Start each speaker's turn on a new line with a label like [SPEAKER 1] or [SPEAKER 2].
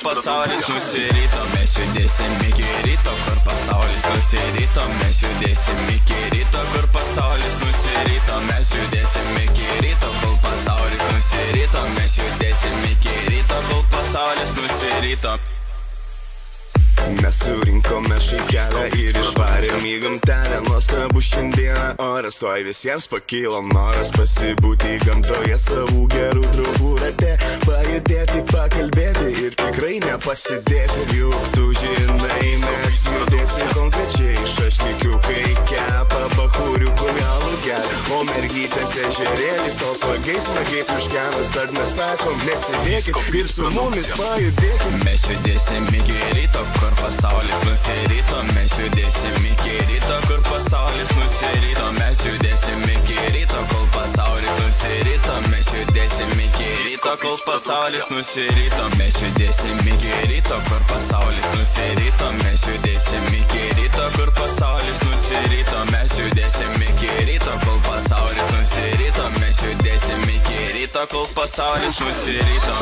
[SPEAKER 1] pasaulis nusirito, mes judėsim iki ryto, kur pasaulis nusirito, mes judėsim iki ryto, kur pasaulis nusirito, mes judėsim iki ryto, kol pasaulis nusirito, mes judėsim iki ryto, kol pasaulis nusirito.
[SPEAKER 2] Mes surinkome šaikelę ir išvarėm į gamtelę. Nuostabu šiandieną oras, tuoj visiems pakilo noras pasibūti gamtoje savų gerų draugų rate, pajudėti, pakalbėti ir tikrai nepasidėti. Juk tu žinai, mes judėsim konkrečiai, šaškiukai kepa, bachūriukų galų geria, o mergytės ežerėlis savo smagiai pliuškenas. Tad mes sakom, nesidėkit ir su mumis pajudėkit.
[SPEAKER 1] Mes judėsim iki ryto, kur pasaulis nusirito, mes judėsim iki ryto, kur pasaulis nusirito, mes judėsim iki ryto, kol pasaulis nusirito, mes judėsim iki ryto, kol pasaulis nusirito, mes judėsim iki ryto, kur pasaulis nusirito, mes judėsim iki ryto, kur pasaulis nusirito, mes judėsim iki ryto, kol pasaulis nusirito, mes judėsim iki ryto, kol pasaulis nusirito.